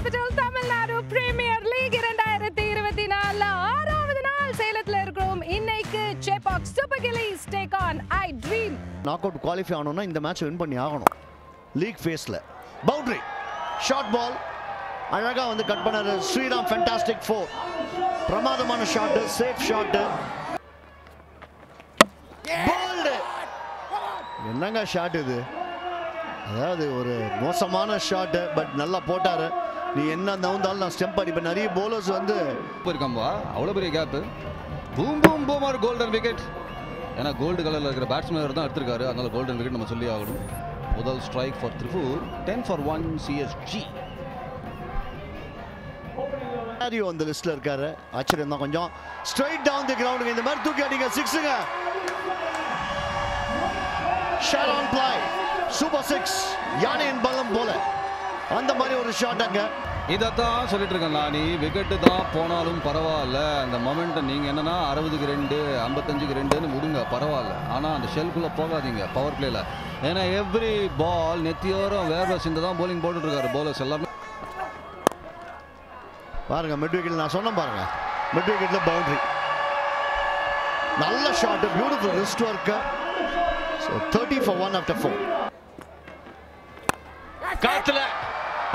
Capital Tamil Nadu Premier League 2024 ஆறாவது நாள் சேலத்துல இருக்கிறோம். இன்னைக்கு Chepauk Super Gillies take on I Dream. Knock out qualify ஆகணும்னா இந்த மேட்ச் வின் பண்ணி ஆகணும். லீக் ஃபேஸ்ல பவுண்டரி ஷார்ட் பால் அழகா வந்து கட் பண்ணாரு ஸ்ரீராம். ஃபேண்டாஸ்டிக் 4 பிரமாதமான ஷாட், சேஃப் ஷாட். போல்ட் என்னங்க ஷாட் இது, அதாவது ஒரு மோசமான ஷாட் பட் நல்லா போட்டாரு. நீ என்ன நவுந்தாலும் நான் ஸ்டெம்ப் அடிப்பேன். நிறைய போலர்ஸ் வந்து போயிருக்காம்பா, அவ்வளோ பெரிய gap. Boom boom boomer golden wicket. ஏன்னா கோல்டு கலரில் இருக்கிற பேட்ஸ்மேன் தான் எடுத்திருக்காரு, அதனால கோல்டன் விக்கெட் நம்ம சொல்லி ஆகணும். முதல் ஸ்ட்ரைக் ஃபார் திரிபூர். 10 for 1 CSG. அந்த லிஸ்ட்ல இருக்காரு. ஆச்சரியம் தான் கொஞ்சம். ஸ்ட்ரைட் டவுன் தி கிரவுண்ட் இந்த மாதிரி தூக்கி அடிங்க. சிக்ஸுங்க. ஷாரான் பிளை சூப்பர் 6. யானையின் பலம் போல அந்த மாதிரி ஒரு ஷாட் அங்க. இதைத்தான் சொல்லிட்டு இருக்கேன் நான், விக்கெட்டு தான் போனாலும் பரவாயில்ல. அந்த மொமெண்ட் நீங்கள் என்னன்னா 60க்கு 2 55க்கு 2ன்னு விடுங்க, பரவாயில்ல. ஆனால் அந்த ஷெல்குள்ளே போகாதீங்க பவர் பிளேல. ஏன்னா எவ்ரி பால் நெத்தியோரம் வேர்வை சிந்து தான் போலிங் போட்டுட்டு இருக்காரு பவுலர்ஸ் எல்லாமே. பாருங்க மிட் விக்கெட் நான் சொன்னேன் பாருங்க, மிட் விக்கெட்ல பவுண்டரி. நல்ல shot, beautiful wrist work. So 30 for 1 after 4. காத்துல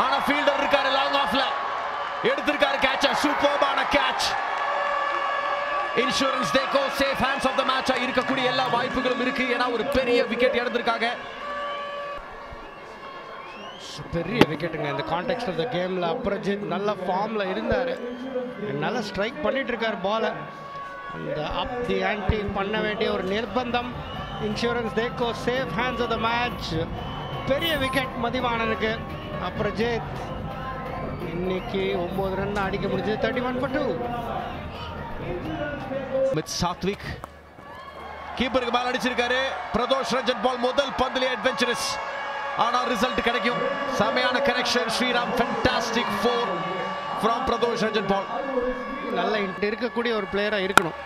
ஆனா ஃபீல்டர் இருக்காரு, லாங் ஆஃப்ல எடுத்திருக்காரு கேட்ச். சூப்பர்பான catch. Insurance Dekho safe hands of the match இருக்கக்கூடிய எல்லா வாய்ப்புகளும் இருக்கு. ஏன்னா ஒரு பெரிய விக்கெட் எடுத்திருக்காங்க. பெரிய விக்கெட்டுங்க இந்த கான்டெக்ஸ்ட் ஆஃப் த கேமில். அப்ரஜித் நல்ல ஃபார்மில் இருந்தார், நல்லா ஸ்ட்ரைக் பண்ணிட்டு இருக்கார் பாலை. அந்த அப் தி ஆன்டி பண்ண வேண்டிய ஒரு நிர்பந்தம். Insurance Dekho safe hands of the match. பெரிய விக்கெட் மதிவானனுக்கு. அப்ரஜித் இன்னைக்கு 9 ரன் அடிக்க முடிஞ்சது. 31 for 2. மித் சாத்விக் கீப்பருக்கு மேல அடிச்சிருக்காரு. பிரதோஷ் ரஞ்சன் பால் முதல் பந்திலே அட்வென்ச்சரஸ், ஆனா ரிசல்ட் கிடைக்கும். செமையான connection. Sriram fantastic 4 from Pradosh Ranjan Paul. நல்ல இருக்கக்கூடிய ஒரு பிளேயராக இருக்கணும்.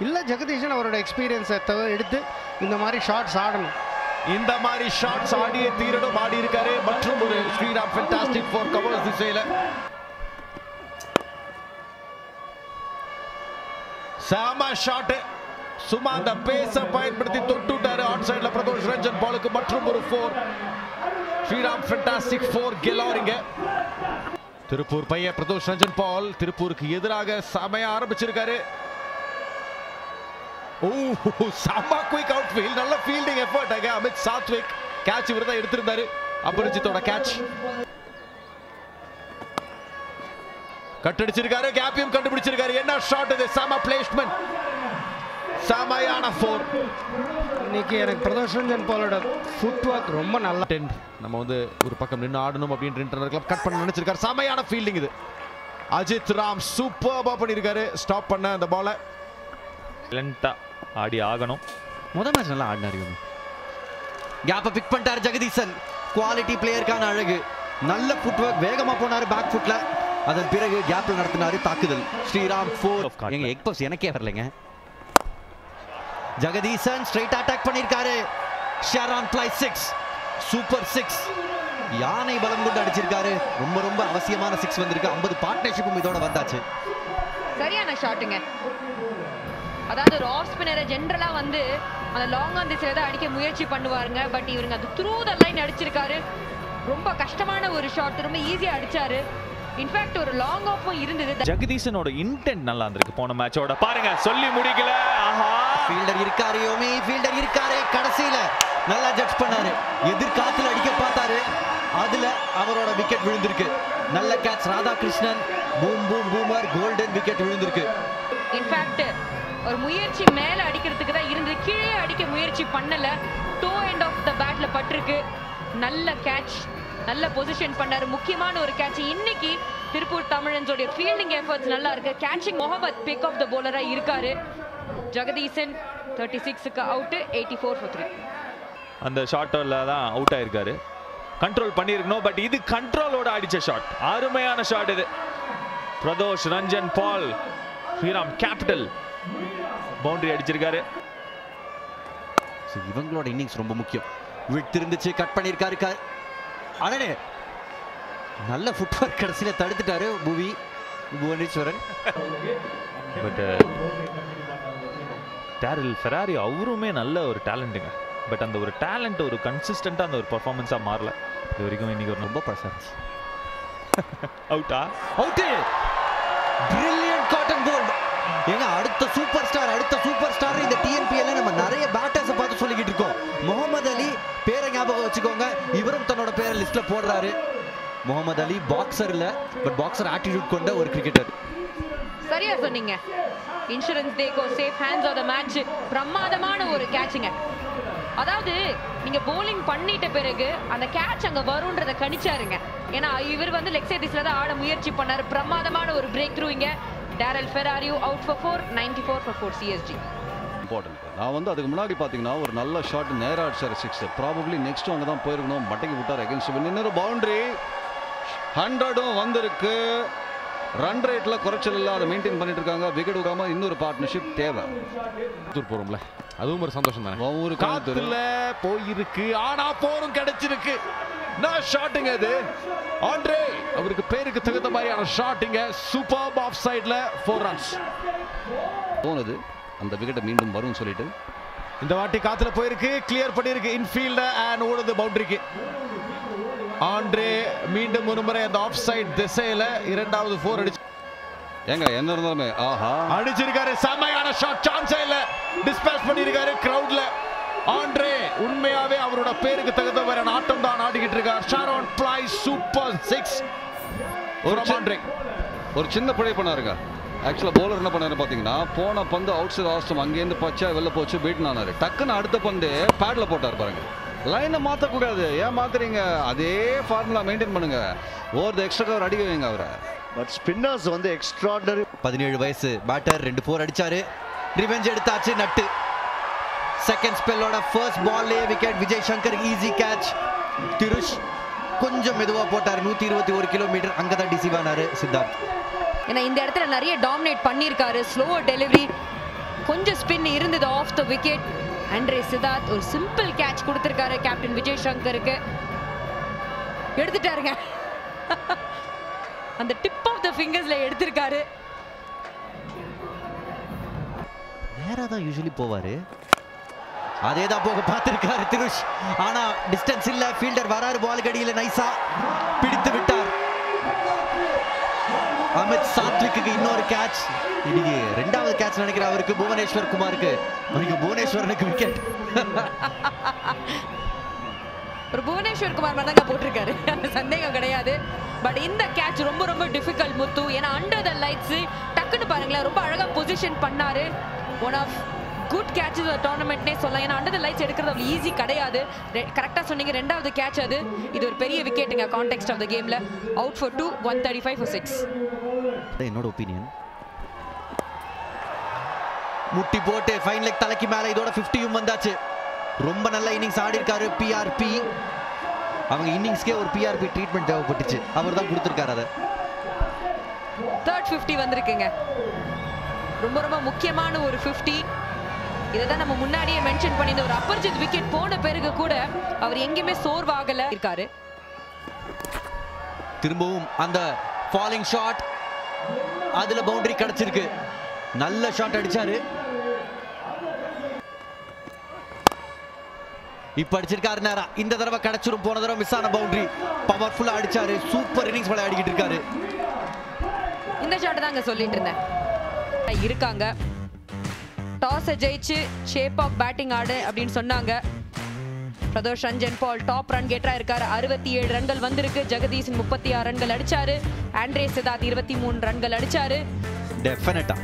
இல்லை ஜெகதீஷன் அவரோட எக்ஸ்பீரியன்ஸை எடுத்து இந்த மாதிரி ஷாட்ஸ் ஆடணும். இந்த மாதிரி ஷாட்ஸ் ஆடியே தீரணும். ஆடி இருக்காரு. மற்றும் ஒரு ஸ்ரீராம் ஃபேண்டாஸ்டிக் 4 கவர்ஸ் திசையில. சாமா ஷாட். சும்மா அந்த பேஸ பயன்படுத்தி தொட்டுட்டாரு ஆன் சைடுல பிரதோஷ் ரஞ்சன் பாலுக்கு. மற்றும் ஒரு 4. ஸ்ரீராம் ஃபேண்டாஸ்டிக் 4 கெலாரிங்க. திருப்பூர் பையன் பிரதோஷ் ரஞ்சன் பால் திருப்பூருக்கு எதிராக சமைய ஆரம்பிச்சிருக்காரு. சம குயிக் அவுட் ஃபீல்ட். நல்ல ஃபீல்டிங் எஃபர்ட் ஆக அமித் சாத்விக். கேட்ச் இவர் தான் எடுத்திருந்தாரு. அபரிஜித்தோட கேட்ச். கட்டடிச்சிருக்காரு, கேப்பையும் கண்டுபிடிச்சிருக்காரு. என்ன ஷாட் இது, சம பிளேஸ்மென்ட், சமையான 4. இன்னைக்கு எனக்கு பிரதோஷ் ரஞ்சன் பாலோட ஃபுட் ஒர்க் ரொம்ப நல்லா. நம்ம வந்து ஒரு பக்கம் நின்று ஆடணும் அப்படின்ற இன்டர்னல் கிளப் கட் பண்ண நினைச்சிருக்காரு. சமையான ஃபீல்டிங் இது. அஜித் ராம் சூப்பர்பா பண்ணிருக்காரு ஸ்டாப் பண்ண அந்த பாலை. லென்த்தா ஆடி ஆகணும். முதல் மேட்ச் நல்லா ஆடினாரு. கேப்பை பிக் பண்ணிட்டாரு ஜெகதீசன். குவாலிட்டி பிளேயருக்கான அழகு. நல்ல ஃபுட் ஒர்க், வேகமா போனாரு பேக் ஃபுட்ல. அதன் பிறகு கேப்ல நடத்தினாரு தாக்குதல். ஸ்ரீராம் 4. எங்க எக் பாஸ் எனக்கே வரலைங்க. ஜெகதீசன் ஸ்ட்ரைட் அட்டாக் பண்ணிருக்காரு. ஷாரான் பிளை 6 சூப்பர் 6. யானை பலம் கொண்டு அடிச்சிருக்காரு. ரொம்ப ரொம்ப அவசியமான 6 வந்திருக்கு. 50 பார்ட்னர்ஷிப்பும் இதோட வந்தாச்சு. சரியான ஷாட்டுங்க. அதாவது ஒரு ஆஃப் ஸ்பின்னரை ஜென்ரலா வந்து அந்த லாங் ஆன் திசையில தான் அடிக்க முயற்சி பண்ணுவாருங்க. பட் இவருங்க அது த்ரூ த லைன் அடிச்சிருக்காரு. ரொம்ப கஷ்டமான ஒரு ஷாட், ரொம்ப ஈஸியா அடிச்சாரு. இன்ஃபேக்ட் ஒரு லாங் ஆஃபும் இருந்தது. ஜெகதீசனோட இன்டென்ட் நல்லா இருந்திருக்கு போன மேட்சோட. பாருங்க சொல்லி முடிக்கல. ஆஹா, ஃபீல்டர் இருக்காரு, யோமி ஃபீல்டர் இருக்காரு. கடைசியில நல்லா ஜட்ஜ் பண்ணாரு. எதிர்காத்துல அடிக்க பார்த்தாரு, அதுல அவரோட விக்கெட் விழுந்திருக்கு. நல்ல catch Radhakrishnan. Boom boom boomer golden wicket விழுந்திருக்கு. இன்ஃபேக்ட் ஒரு முயற்சி மேல அடிக்கிறதுக்கு தான் இருந்தது, கீழே அடிக்க முயற்சி பண்ணல. டோ எண்ட் ஆஃப் த பேட்ல பட்டிருக்கு. நல்ல கேட்ச், நல்ல பொசிஷன் பண்ணாரு. முக்கியமான ஒரு கேட்ச். இன்னைக்கு திருப்பூர் தமிழன்ஸோட ஃபீல்டிங் எஃபர்ட்ஸ் நல்லா இருக்கு. Catching Mohammed pick of the போலரா இருக்காரு. ஜெகதீசன் 36க்கு அவுட். 84 for 3. அந்த ஷாட்ல தான் அவுட் ஆயிருக்காரு. கண்ட்ரோல் பண்ணியிருக்கணும். பட் இது கண்ட்ரோலோட அடிச்ச ஷாட். அருமையான ஷாட் இது. பிரதோஷ் ரஞ்சன் பால் ஸ்ரீராம் கேபிட்டல் பவுண்டரி அடிச்சிருக்காரு. இவங்களோட இன்னிங்ஸ் ரொம்ப முக்கியம். விட்டு இருந்துச்சு, கட் பண்ணிருக்காரு. அடனே நல்ல ஃபுட்வொர்க் கடைசியில தடுத்துட்டாரு புவனேஸ்வரன். பட் டேரில் ஃபெராரி அவருமே நல்ல ஒரு டேலண்ட்டுங்க. பட் அந்த ஒரு டேலண்ட் ஒரு கன்சிஸ்டண்டா அந்த ஒரு பெர்ஃபார்மன்ஸா மாறல இது வரைக்கும். இன்னைக்கு ஒரு ரொம்ப பர்சன்ஸ் அவுட்டா அவுட். Brilliant caught and bowled. ஏங்க அடுத்த சூப்பர் ஸ்டார் இந்த டிஎன்பிஎல்ல நம்ம நிறைய பேட்டர்ஸ் பார்த்து சொல்லிக்கிட்டு இருக்கோம். முகமது அலி பேரை ஞாபகம் வச்சுக்கோங்க. இவரும் தன்னோட பேரை லிஸ்ட்ல போடுறாரு. முகமது அலி பாக்ஸர் இல்ல, பட் பாக்ஸர் ஆட்டிடியூட் கொண்ட ஒரு கிரிக்கெட்டர். சரியா சொன்னீங்க. இன்சூரன்ஸ் டேக்கோ safe hands of the match பிரமாதமான ஒரு கேட்சுங்க. அதாவது நீங்க bowling பண்ணிட்ட பிறகு அந்த கேட்ச் அங்க வரும்ன்றத கணிச்சாருங்க. ஏன்னா இவர் வந்து லெக் சைட் திஸ்ல தான் ஆட முயற்சி பண்ணாரு. பிரமாதமான ஒரு பிரேக் த்ரூ இங்க. Daryl Ferrari out for 4, 94 for 4 CSG. Important. நான் வந்து அதுக்கு முன்னாடி பார்த்தீங்கன்னா ஒரு நல்ல ஷாட் நேரா அடிச்சாரு 6. ப்ராபப்ளி நெக்ஸ்ட் அங்கே தான் போயிருக்கணும். மட்டைக்கு விட்டார் அகேன்ஸ்ட். இன்னொரு பவுண்டரி 100ம் வந்திருக்கு. ரன் ரேட்ல குறைச்சல் இல்லை, அதை மெயின்டைன் பண்ணிட்டு இருக்காங்க. விக்கெட் விடாம இன்னொரு பார்ட்னர்ஷிப் தேவை. போறோம்ல, அதுவும் ஒரு சந்தோஷம் தானே. ஒவ்வொரு காத்துல போயிருக்கு, ஆனா போரும் கிடைச்சிருக்கு. நான் ஷாட்டுங்க இது. ஆண்ட்ரே அவருக்கு பேருக்கு தகுந்த மாதிரியான ஷாட்டுங்க. சூப்பர் ஆஃப் சைட்ல 4 runs தோணுது. அந்த விக்கெட்டை மீண்டும் வரும் சொல்லிட்டு இந்த வாட்டி காத்துல போயிருக்கு, கிளியர் பண்ணிருக்கு இன்ஃபீல்ட அண்ட் ஓடுது பவுண்டரிக்கு. ஆண்ட்ரே மீண்டும் ஒரு முறை அந்த ஆஃப் சைட் திசையில இரண்டாவது 4 அடிச்சு. ஏங்க என்ன இருந்தாலுமே ஆஹா அடிச்சிருக்காரு. செமையான ஷாட், சான்ஸே இல்ல. டிஸ்பேச் பண்ணிருக்காரு கிரவுட்ல. ஆண்ட்ரே உண்மையாவே அவரோட பேருக்கு தகுந்த மாதிரியான ஆட்டம் தான் ஆடிக்கிட்டு இருக்கார். Sharon ply super 6. ஒரு சின்ன பிழை பண்ணாருங்க. ஆக்சுவலாக பவுலர் என்ன பண்ணாரு பார்த்தீங்கன்னா, போன பந்து அவுட் சைட் ஆஸ்டம் அங்கேருந்து பச்சா வெளில போச்சு, பீட் ஆனாரு. டக்குன்னு அடுத்த பந்து பேட்ல போட்டார் பாருங்க. லைனை மாற்றக்கூடாது. ஏன் மாத்துறீங்க? அதே ஃபார்முலா மெயின்டைன் பண்ணுங்க. ஓவர் த எக்ஸ்ட்ரா கவர் அடிக்க வைங்க அவரை. பட் ஸ்பின்னர்ஸ் வந்து எக்ஸ்ட்ராடனரி. 17 வயசு பேட்டர் 2 4 அடிச்சாரு. ரிவெஞ்ச் எடுத்தாச்சு நட்டு. செகண்ட் ஸ்பெல்லோட ஃபர்ஸ்ட் பால்லே wicket. Vijay Shankar easy catch. Thirush கொஞ்சம் மெதுவா போட்டார். 121 கிலோமீட்டர் அங்கதான் டிசீவ் ஆனாரு சித்தார்த். ஏன்னா இந்த இடத்துல நிறைய டாமினேட் பண்ணியிருக்காரு. ஸ்லோவர் டெலிவரி, கொஞ்சம் ஸ்பின் இருந்தது off the wicket. Andre Siddharth ஒரு சிம்பிள் கேட்ச் கொடுத்திருக்காரு கேப்டன் விஜய் சங்கருக்கு. எடுத்துட்டாருங்க. அந்த டிப் ஆஃப் த ஃபிங்கர்ஸ்ல எடுத்திருக்காரு. நேரா தான் யூசுவலி போவாரு. அதே தான் போக பார்த்திருக்காரு திருஷ். ஆனா டிஸ்டன்ஸ் இல்ல. ஃபீல்டர் வராரு பால் கடியில நைஸா பிடித்து விட்டார். அமித் சாத்விக்கு இன்னொரு கேட்ச். இன்னைக்கு 2வது கேட்ச் நினைக்கிறேன் அவருக்கு. புவனேஸ்வர் குமாருக்கு. புவனேஸ்வரனுக்கு விக்கெட். ஒரு புவனேஸ்வர் குமார் மாதிரி தான் போட்டிருக்காரு, அந்த சந்தேகம் கிடையாது. பட் இந்த கேட்ச் ரொம்ப ரொம்ப டிஃபிகல்ட் முத்து. ஏன்னா அண்டர் த லைட்ஸ் டக்குன்னு பாருங்களேன், ரொம்ப அழகா பொசிஷன் பண்ணாரு. ஒன் ஆஃப் குட் கேட்சஸ் டோர்னமெண்ட்னே சொல்லலாம். ஏன்னா அண்டர் த லைட்ஸ் எடுக்கிறது அவ்வளோ ஈஸி கிடையாது. கரெக்டாக சொன்னீங்க, 2வது கேட்ச் அது. இது ஒரு பெரிய விக்கெட்டுங்க கான்டெக்ஸ்ட் ஆஃப் த கேம்ல. Out for 2, 135 for 6. என்னோட ஒப்பீனியன். முட்டி போட்டு ஃபைன் லெக் தலைக்கு மேல. இதோட 50யும் வந்தாச்சு. ரொம்ப நல்ல இன்னிங்ஸ் ஆடி இருக்காரு பிஆர்பி. அவங்க இன்னிங்ஸ்க்கே ஒரு பிஆர்பி ட்ரீட்மெண்ட் தேவைப்பட்டுச்சு. அவர் தான் கொடுத்துருக்காரு அதை. 3rd 50 வந்திருக்குங்க. ரொம்ப ரொம்ப முக்கியமான ஒரு 50. இதை தான் நம்ம முன்னாடியே மென்ஷன் பண்ணியிருந்த ஒரு அபர்ஜித் விக்கெட் போன பிறகு கூட அவர் எங்கேயுமே சோர்வாகல இருக்காரு. திரும்பவும் அந்த ஃபாலிங் ஷாட், அதுல பவுண்டரி கிடைச்சிருக்கு. நல்ல ஷாட் அடிச்சாரு. இப்ப அடிச்சிருக்காரு நேரா. இந்த தடவை கிடைச்சிரும். போன தடவை மிஸ் ஆன பவுண்டரி. பவர்ஃபுல்லா அடிச்சாரு. சூப்பர் இன்னிங்ஸ் விளையாடிக்கிட்டு இருக்காரு. இந்த ஷாட் தாங்க சொல்லிட்டு இருந்தேன். இருக்காங்க டாஸ் ஜெயிச்சு ஷேபாக் பேட்டிங் ஆடு அப்படின்னு சொன்னாங்க. பிரதோஷ் ரஞ்சன் பால் டாப் ரன் கெட்டரா இருக்காரு. 67 ரன்கள் வந்திருக்கு. ஜெகதீசன் 36 ரன்கள் அடிச்சாரு. ஆண்ட்ரே சித்தார்த் 23 ரன்கள் அடிச்சாரு. டெஃபினட்டா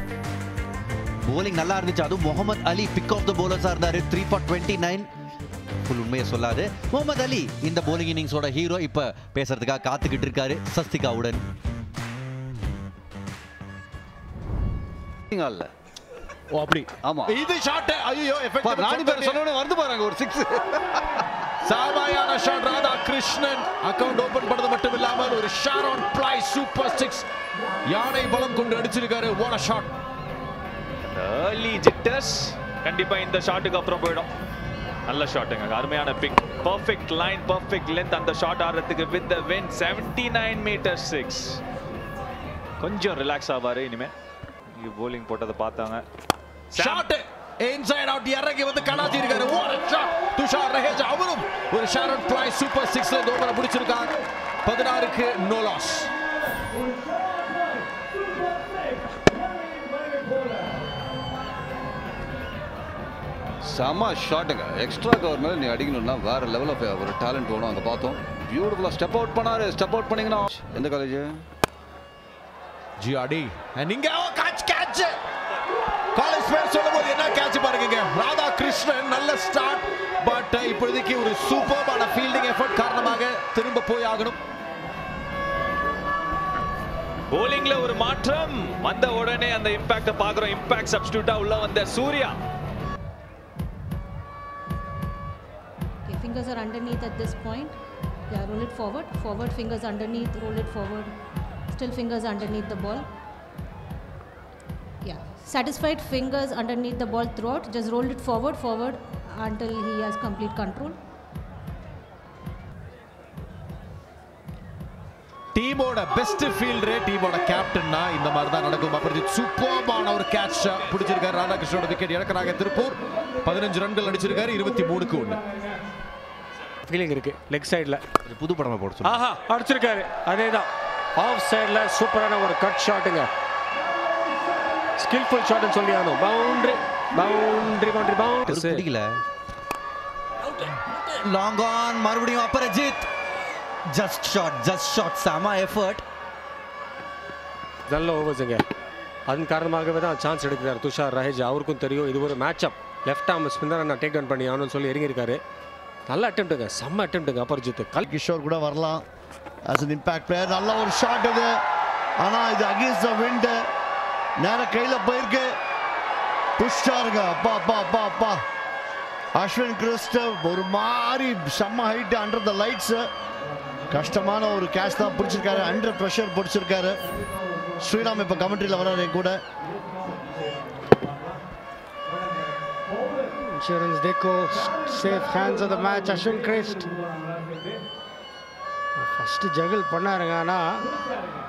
போலிங் நல்லா இருந்துச்சு. அதுவும் முகமது அலி பிக் ஆஃப் த போலர்ஸா இருந்தாரு. 3 for 29. ஃபுல் உண்மையை சொல்லாது. முகமது அலி இந்த போலிங் இன்னிங்ஸோட ஹீரோ. இப்ப பேசுறதுக்காக காத்துக்கிட்டு இருக்காரு சஸ்திகாவுடன். ஓ அப்படி. ஆமா இது ஷாட். ஐயோ எஃபெக்ட் ராணி பேர் சொன்னோனே வந்து பாருங்க ஒரு 6. சாமாயான shot. Radhakrishnan account open பண்ணது மட்டும் இல்லாமல் ஒரு ஷாரோன் பிளை சூப்பர் 6 யானை பலம் கொண்டு அடிச்சிருக்காரு. What a shot. early jitters கண்டிப்பா இந்த ஷாட்டுக்கு அப்புறம் போய்டும். நல்ல ஷாட்டுங்க, அருமையான pick, perfect line, perfect length. அந்த ஷாட் ஆடுறதுக்கு வித் த வின் 79 மீட்டர் 6. கொஞ்சம் ரிலாக்ஸ் ஆவாரு இனிமே. இங்க bowling போட்டதை பார்த்தாங்க. ஷாட் இன்சைட் அவுட் இறங்கி வந்து கலாச்சி இருக்காரு. What a shot. Tushar Raheja அவரும் ஒரு ஷாரன் பிரைஸ் சூப்பர் 6ல ஓவரை முடிச்சிருக்காங்க. 16க்கு நோ லாஸ். செம ஷாட்டுங்க. எக்ஸ்ட்ரா கவர் மேலே நீ அடிக்கணும்னா வேற லெவல் ஆஃப் ஒரு டேலண்ட் வேணும். அங்கே பார்த்தோம் பியூட்டிஃபுல்லாக ஸ்டெப் அவுட் பண்ணாரு. ஸ்டெப் அவுட் பண்ணீங்கன்னா எந்த காலேஜ்? ஜிஆர்டி நீங்க கேட்ச் காலேஜ் பேர் சொல்லும்போது என்ன கேட்ச் பாருங்க. ராதா கிருஷ்ணன் நல்ல ஸ்டார்ட். பட் இப்போதைக்கு ஒரு சூப்பர்பான ஃபீல்டிங் எஃபர்ட் காரணமாக திரும்ப போய் ஆகணும். bowlingல ஒரு மாற்றம் வந்த உடனே அந்த இம்பாக்ட பாக்குறோம். இம்பாக்ட் சப்ஸ்டிட்யூட்டா உள்ள வந்த Surya. Okay, fingers are underneath at this point. Yeah, roll it forward. Forward fingers underneath. Roll it forward. Still fingers underneath the ball. Yeah, satisfied fingers underneath the ball throughout. Just roll it forward until he has complete control. டீமோட best ஃபீல்டரே டீமோட கேப்டன்னா இந்த மாதிரி தான் நடக்கும். அப்புறம் சூப்பர்பான ஒரு catch பிடிச்சிருக்காரு. ராதாகிருஷ்ணனோட wicket இழக்கிறாங்க Tiruppur. 15 ரன்கள் அடிச்சிருக்காரு. 23க்கு 1. ஃபீலிங் இருக்கு லெக் சைடில் புது படமா போட சொல்லு. ஆஹா அடிச்சிருக்காரு. அதே தான் ஆஃப் சைடில் சூப்பரான ஒரு கட் ஷாட்டுங்க. ஸ்கில்ஃபுல் ஷாட்னு சொல்லி ஆகணும். பவுண்டரி பிடிக்கல. லாங் ஆன் மறுபடியும் அபரஜித். ஜஸ்ட் ஷாட் செம எஃபர்ட். நல்ல ஓவர்ஸுங்க. அதன் காரணமாகவே தான் சான்ஸ் எடுக்கிறார் துஷார் ரஹேஜா. அவருக்கும் தெரியும் இது ஒரு மேட்ச் அப். லெஃப்ட் ஆர்ம் ஸ்பின்னர் நான் டேக் டவுன் பண்ணி ஆகணும்னு சொல்லி இறங்கியிருக்காரு. நல்ல அட்டெம்ப்ட்டுங்க, செம்ம அட்டெம்ப்ட்டுங்க அபரிஜித். கிஷோர் கூட வரலாம் as an impact player. நல்ல ஒரு ஷாட் இது. ஆனா இது அகைன்ஸ்ட் த விண்ட். நேர கையில போயிருக்கு. புஷ்டாருங்க. அப்பா அஸ்வின் கிறிஸ்டவ் ஒரு மாதிரி செம்ம ஹைட் அண்டர் த லைட்ஸ். கஷ்டமான ஒரு கேட்ச் தான் பிடிச்சிருக்காரு. அண்டர் ப்ரெஷர் பிடிச்சிருக்காரு. ஸ்ரீராம் இப்ப கமெண்ட்ரியில் வராரு கூட. Insurance Deco safe hands of the match. Ashwin Christ first juggle பண்ணாருங்க. ஆனால்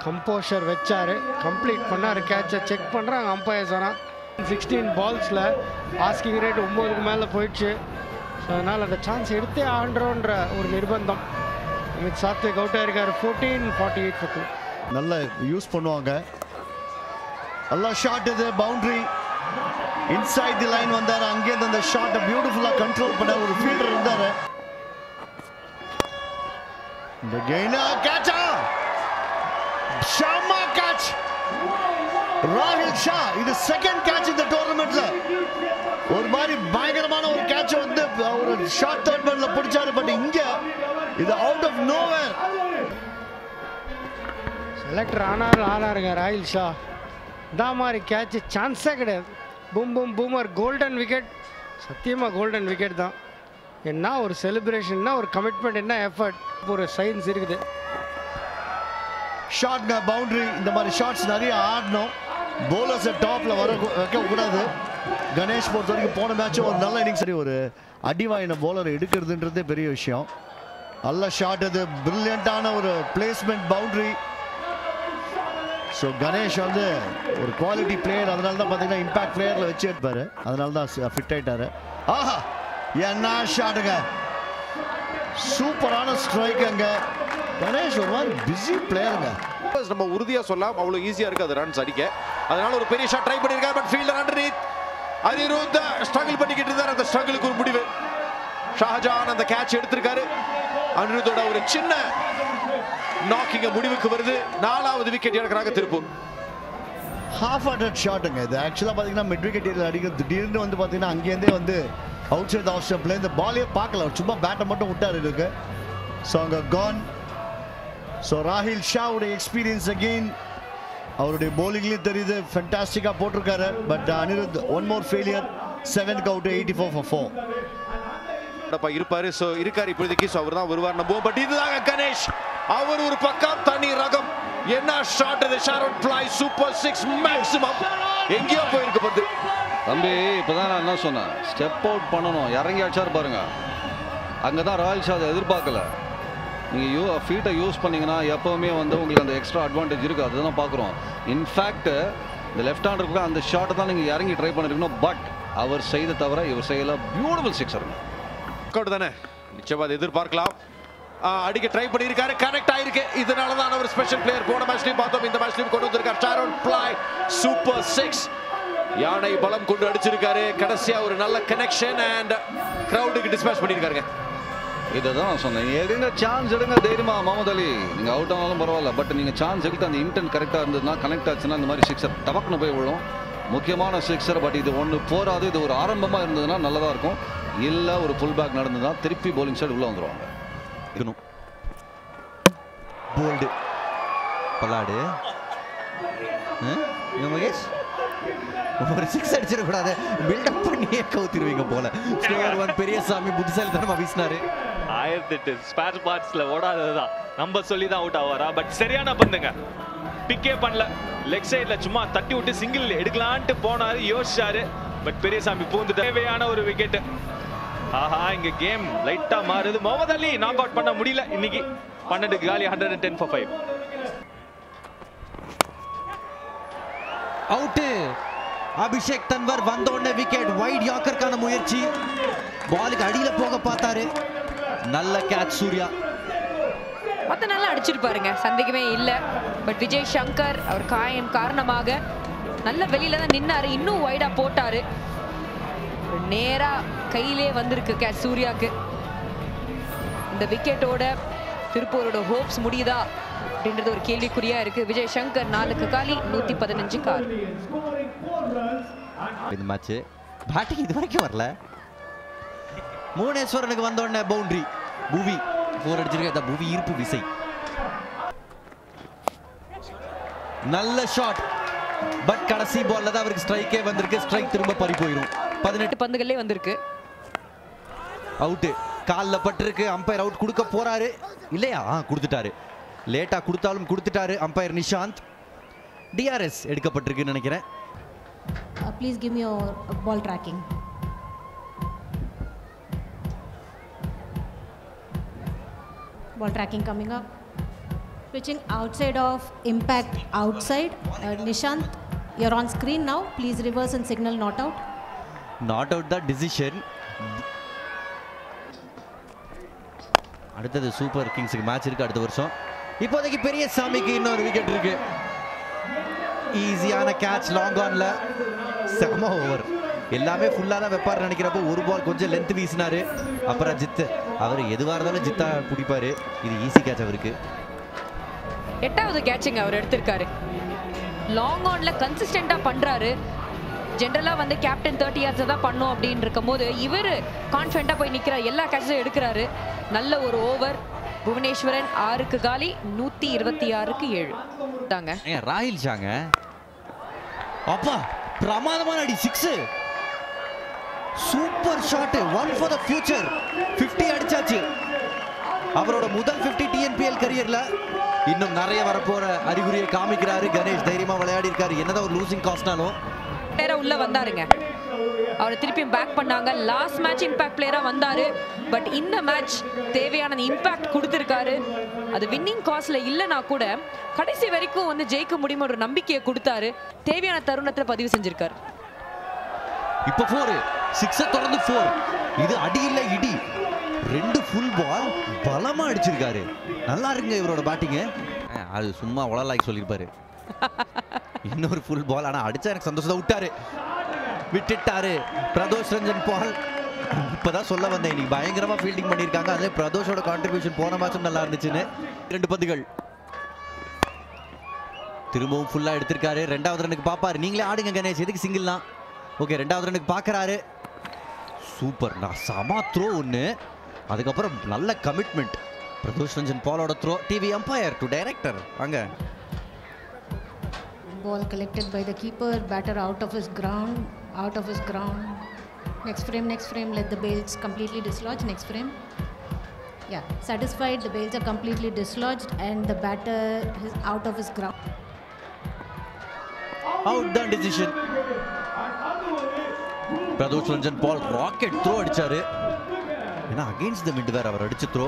கம்போஷர் வச்சாரு. கம்ப்ளீட் பண்ணாரு. கேட்சை செக் பண்ணுறாங்க அம்பையர்ஸ். ஆனால் 16 பால்ஸில் ஆஸ்கிங் ரேட் 9க்கு மேலே போயிடுச்சு. ஸோ அதனால் அந்த சான்ஸ் எடுத்தே ஆடுறோன்ற ஒரு நிர்பந்தம். அமித் சாத்விக் அவுட் ஆயிருக்காரு. 14-48 for 2. நல்லா யூஸ் பண்ணுவாங்க. நல்லா ஷாட் இது. பவுண்டரி இன்சைட் தி லைன் வந்தாரு. அங்கேருந்து அந்த ஷாட்டை பியூட்டிஃபுல்லா கண்ட்ரோல் பண்ண ஒரு ஃபீல்டர் இருந்தாரு. இந்த கெயினா கேட்சா ஷாமா கேட்ச். ராஹில் ஷா இது செகண்ட் கேட்ச் இந்த டோர்னமெண்ட்ல. ஒரு மாதிரி பயங்கரமான ஒரு கேட்ச் வந்து ஒரு ஷார்ட் தேர்ட் மேன்ல பிடிச்சாரு. பட் இங்க இது அவுட் ஆஃப் நோவேர். செலக்டர் ஆனாருங்க ராஹில் ஷா. இந்த மாதிரி கேட்ச் சான்ஸே கிடையாது. Boomer golden wicket. சத்தியமாக கோல்டன் விக்கெட் தான். என்ன ஒரு செலிப்ரேஷன், ஒரு கமிட்மெண்ட், என்ன எஃபர்ட், ஒரு சயின்ஸ் இருக்குது. ஷாட்ங்க பவுண்டரி. இந்த மாதிரி ஷாட்ஸ் நிறைய ஆடணும். போலர்ஸை டாப்ல வைக்க கூடாது. கணேஷ் பொறுத்த வரைக்கும் போன மேட்சும் ஒரு நல்ல இன்னிங்ஸ். சரி, ஒரு அடிவாயின போலர் எடுக்கிறதுன்றதே பெரிய விஷயம். நல்ல ஷாட் இது. பிரில்லியண்டான ஒரு பிளேஸ்மெண்ட் பவுண்டரி. ஸோ கணேஷ் வந்து ஒரு குவாலிட்டி பிளேயர். அதனால தான் பார்த்தீங்கன்னா இம்பாக்ட் பிளேயரில் வச்சு எடுப்பாரு. அதனால தான் ஃபிட் ஆயிட்டாரு. ஆஹா என்ன ஷாட்டுங்க. சூப்பரான ஸ்ட்ரைக். அங்கே கணேஷ் ஒரு மாதிரி பிஸி பிளேயருங்க. நம்ம உறுதியா சொல்லலாம் அவ்வளவு ஈஸியா இருக்கு அது ரன்ஸ் அடிக்க. அதனால ஒரு பெரிய ஷாட் ட்ரை பண்ணிருக்காரு. But fielder underneath Anirudh struggle பண்ணிக்கிட்டு இருந்தார். அந்த ஸ்ட்ரகிளுக்கு ஒரு முடிவு. ஷாஜான் அந்த கேட்ச் எடுத்திருக்காரு. அனிருத்தோட ஒரு சின்ன நாக்கிங்க முடிவுக்கு வருது. 4வது விக்கெட் இழக்கிறாங்க திருப்பூர். ஹாஃப் ஹார்டட் ஷாட்டுங்க இது. ஆக்சுவலாக பார்த்தீங்கன்னா மிட் விக்கெட் ஏரியில் அடிக்கிறது. திடீர்னு வந்து பார்த்தீங்கன்னா அங்கேருந்தே வந்து அவுட் சைட் ஆஃப் ஸ்டம்பில் இந்த பாலே பார்க்கல. சும்மா பேட்டை மட்டும் விட்டார் இதுக்கு. ஸோ அங்கே கான். ஸோ ராஹில் ஷாவுடைய எக்ஸ்பீரியன்ஸ் அகெயின் அவருடைய போலிங்லேயும் தெரியுது. ஃபென்டாஸ்டிக்காக போட்டிருக்காரு. But Anirudh one more failure. 7க்கு அவுட். 84 for 4. இருப்பாரு. ஸோ இருக்காரு இப்போதைக்கு. ஸோ அவர் தான் வருவார் நம்புவோம். பட் இதுதாங்க கணேஷ். அவர் ஒரு பக்கம் தனி ரகம். என்ன ஷாட் இது. ஷாரன் பிளாய் சூப்பர் 6 மேக்ஸிமம். எங்கேயோ போயிருக்கு பந்து. தம்பி இப்போதான் நான் என்ன சொன்னேன், ஸ்டெப் அவுட் பண்ணணும், இறங்கி அடிச்சார் பாருங்க. அங்கே தான் ராயல் ஷா அதை எதிர்பார்க்கல. நீங்கள் ஃபீட்டை யூஸ் பண்ணிங்கன்னா எப்போவுமே வந்து உங்களுக்கு அந்த எக்ஸ்ட்ரா அட்வான்டேஜ் இருக்குது. அதுதான் பார்க்குறோம். இன்ஃபேக்ட் இந்த லெஃப்ட் ஹேண்டர் கூட அந்த ஷாட்டை தான் நீங்கள் இறங்கி ட்ரை பண்ணிருக்கணும். பட் அவர் செய்த தவிர இவர் செய்யல. பியூட்டிஃபுல் சிக்ஸருங்க. தானே நிச்சயமா அதை எதிர்பார்க்கலாம். அடிக்க ட்ரை பண்ணியிருக்காரு, கனெக்ட் ஆயிருக்கு. இதனால தான் அவர் ஸ்பெஷல் பிளேயர். போன மேட்ச்லயும் பார்த்தோம், இந்த மேட்ச்லயும் கொண்டு வந்திருக்கார். ஷாரோன் பிளாய் சூப்பர் 6. யானை பலம் கொண்டு அடிச்சிருக்காரு. கடைசியா ஒரு நல்ல கனெக்ஷன் அண்ட் கிரவுடுக்கு டிஸ்பேச் பண்ணியிருக்காருங்க. இதை தான் நான் சொன்னேன், எடுங்க சான்ஸ் எடுங்க தைரியமா. முகமது அலி நீங்கள் அவுட் ஆனாலும் பரவாயில்ல, பட் நீங்கள் சான்ஸ் எடுத்து அந்த இன்டென்ட் கரெக்டாக இருந்ததுன்னா, கனெக்ட் ஆச்சுன்னா இந்த மாதிரி சிக்ஸர் டபக்குன்னு போய் விழும். முக்கியமான சிக்ஸர். பட் இது ஒன்று போராது. இது ஒரு ஆரம்பமாக இருந்ததுன்னா நல்லதாக இருக்கும். இல்லை ஒரு ஃபுல் பேக் நடந்ததுன்னா திருப்பி பவுலிங் சைடு உள்ளே வந்துடுவாங்க. இருக்கணும் போல்டு பல்லாடு மகேஷ் ஒரு 6 அடிச்சிடக்கூடாது. பில்டப் பண்ணியே கவுத்திருவீங்க போல. ஸ்கோர் 1 பெரியசாமி புத்திசாலித்தனமா வீசினாரு. 1008 ஸ்பேர் பார்ட்ஸ்ல ஓடாததுதான் நம்ம சொல்லி தான் அவுட் ஆவாரா. பட் சரியான பந்துங்க, பிக்கே பண்ணல. லெக் சைட்ல சும்மா தட்டி விட்டு சிங்கிள் எடுக்கலான்ட்டு போனாரு, யோசிச்சாரு. பட் பெரியசாமி பூந்து தேவையான ஒரு விக்கெட். ஆஹா, இங்க கேம் லைட்டா மாறுது. முகமது அலி நாக் அவுட் பண்ண முடியல இன்னைக்கு. 12 காலி, 110 for 5. அவுட். அபிஷேக் தன்வர் வந்த உடனே விக்கெட். வைட் யாக்கர்க்கான முயற்சி, பாலுக்கு அடியில போக பார்த்தாரு. நல்ல கேட்ச் சூர்யா. மொத்த நல்லா அடிச்சிருப்பாருங்க, சந்தேகமே இல்ல. பட் விஜய் சங்கர் அவர் காயம் காரணமாக நல்ல வெளியில தான் நின்னாரு. இன்னும் வைடா போட்டாரு. நேரா கையிலே வந்திருக்கு கேட்ச் சூர்யாக்கு. இந்த விக்கெட்டோட திருப்பூரோட ஹோப்ஸ் முடியுதா அப்படின்றது ஒரு கேள்விக்குறியா இருக்கு. விஜய் சங்கர் 4 காலி, 115 கால். இந்த மேட்ச் பேட்டிங் இது வரைக்கும் வரல. மூணேஸ்வரனுக்கு வந்த உடனே பவுண்டரி. புவி 4 அடிச்சிருக்க. புவி ஈர்ப்பு விசை. நல்ல ஷாட். பட் கடைசி பால்ல தான் அவருக்கு ஸ்ட்ரைக்கே வந்திருக்கு. ஸ்ட்ரைக் திரும்ப பறி போயிடும். 18 பந்துகளே வந்திருக்கு. அவுட். கால்ல பட்டிருக்கு. அம்பையர் அவுட் கொடுக்க போறாரு இல்லையா? கொடுத்துட்டாரு. லேட்டா கொடுத்தாலும் கொடுத்துட்டாரு அம்பையர் நிஷாந்த். டிஆர்எஸ் எடுக்கப்பட்டிருக்குன்னு நினைக்கிறேன். Please give me your ball tracking. Ball tracking coming up. Switching outside of impact outside. Nishant, you're on screen now. Please reverse and signal not out. Not out the decision. அடுத்தது super கிங்ஸ்க்கு match இருக்கு அடுத்த வருஷம். இப்போதைக்கு பெரியசாமிக்கு இன்னொரு wicket இருக்கு. ஈஸியான catch long ஆன்ல. செம ஓவர். எல்லாமே ஃபுல்லா தான் வெப்பார் நினைக்கிறப்போ ஒரு பால் கொஞ்சம் லென்த் வீசினாரு. அப்புறம் ஜித் அவர் எதுவா இருந்தாலும் ஜித்தா பிடிப்பாரு. இது ஈஸி கேட்ச் அவருக்கு. 8வது கேட்சிங் அவர் எடுத்திருக்காரு. லாங் ஆன்ல கன்சிஸ்டண்டா பண்றாரு. ஜென்ரலா வந்து கேப்டன் 30 yards தான் பண்ணும் அப்படின்னு இருக்கும்போது இவர் கான்ஃபிடண்டா போய் நிக்கிறார். எல்லா கேட்சும் எடுக்கிறாரு. நல்ல ஒரு ஓவர். புவனேஸ்வரன் 6 காலி, 126க்கு 7 தாங்க. ராயில் ஷாங்க அப்பா பிரமாதமான அடி. 6 super shot. 1 for the future. 50 அடிச்சாச்சு. அவரோட முதல் 50 டிஎன்பிஎல் கரியர்ல. இன்னும் நிறைய வரப்போற அறிகுறியை காமிக்கிறாரு. கணேஷ் தைரியமா விளையாடி இருக்காரு. என்னதான் ஒரு லூசிங் காஸ்ட்னாலும் உள்ள வந்தாருங்க. அவரை திருப்பியும் பேக் பண்ணாங்க. லாஸ்ட் மேட்ச் இம்பாக்ட் பிளேயரா வந்தாரு. பட் இந்த மேட்ச் தேவையான இம்பாக்ட் கொடுத்திருக்காரு. அது வின்னிங் காஸ்ட்ல இல்லனா கூட கடைசி வரைக்கும் வந்து ஜெயிக்க முடியும் ஒரு நம்பிக்கையை கொடுத்தாரு. தேவையான தருணத்துல பதிவு செஞ்சிருக்காரு. இப்போ 4 6 தொடர்ந்து 4. இது அடி இல்ல இடி. 2 ஃபுல் பால் பலமா அடிச்சிருக்காரு. நல்லா இருக்குங்க இவரோட பேட்டிங். அது சும்மா உளலாய் சொல்லிருப்பாரு. இன்னொரு ஃபுல் பால். ஆனா அடிச்சா எனக்கு சந்தோஷத்தை விட்டாரு. விட்டுட்டாரு பிரதோஷ் ரஞ்சன் பால். இப்பதான் சொல்ல வந்தேன், இன்னைக்கு பயங்கரமா ஃபீல்டிங் பண்ணிருக்காங்க. அதே பிரதோஷோட கான்ட்ரிபியூஷன் போன மேட்சும் நல்லா இருந்துச்சுன்னு. 2 பந்துகள் திரும்பவும் ஃபுல்லா எடுத்திருக்காரு. 2வது ரனுக்கு பாப்பாரு. நீங்களே ஆடுங்க கணேஷ், எதுக்கு சிங்கிள் தான். ஓகே 2வது ரனுக்கு பாக்குறாரு. சூப்பர். நான் சமா த்ரோ ஒன்று. அதுக்கப்புறம் நல்ல கமிட்மெண்ட். பிரதோஷ் ரஞ்சன் பாலோட throw. TV umpire to director அங்க. Ball collected by the keeper. Batter out of his ground. Next frame. Let the bails completely dislodge. Next frame. Yeah, satisfied. The bails are completely dislodged and the batter is out of his ground. Out the decision. Pradosh Ranjan Paul rocket throw அடிச்சாரு. ஏன்னா against the mid வேர் அவர் அடிச்ச throw.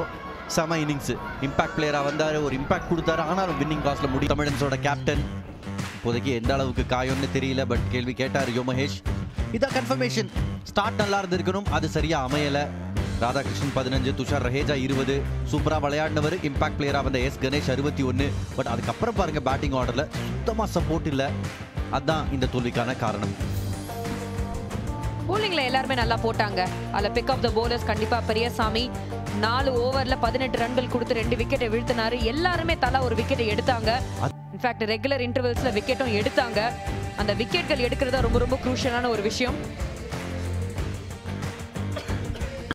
செம innings. Impact பிளேயரா வந்தாரு, ஒரு impact கொடுத்தாரு. ஆனாலும் winning காஸ்ட்ல முடி. தமிழன்ஸோட கேப்டன் இப்போதைக்கு எந்த அளவுக்கு காயம்னு தெரியல, பட் கேள்வி கேட்டார் யோ மகேஷ். இதான் கன்ஃபர்மேஷன். ஸ்டார்ட் நல்லா இருந்திருக்கணும், அது சரியா அமையல. ராதாகிருஷ்ணன் 15, துஷார் ரஹேஜா 20. சூப்பரா விளையாடினவர். இம்பாக்ட் பிளேயரா வந்த எஸ் கணேஷ் 61. பட் அதுக்கப்புறம் பாருங்க பேட்டிங் ஆர்டர்ல சுத்தமா சப்போர்ட் இல்ல. அதான் இந்த தோல்விக்கான காரணம். போலிங்ல எல்லாருமே நல்லா போட்டாங்க. அதுல பிக் ஆஃப் த போலர்ஸ் கண்டிப்பா பெரியசாமி 4 ஓவர்ல 18 ரன்கள் கொடுத்து 2 விக்கெட்டை வீழ்த்தினாரு. எல்லாருமே தலா ஒரு விக்கெட்டை எடுத்தாங்க. இன்ஃபேக்ட் ரெகுலர் இன்டர்வல்ஸ்ல விக்கெட்டும் எடுத்தாங்க. அந்த விக்கெட்கள் எடுக்கிறது ரொம்ப ரொம்ப குரூஷியலான ஒரு விஷயம்.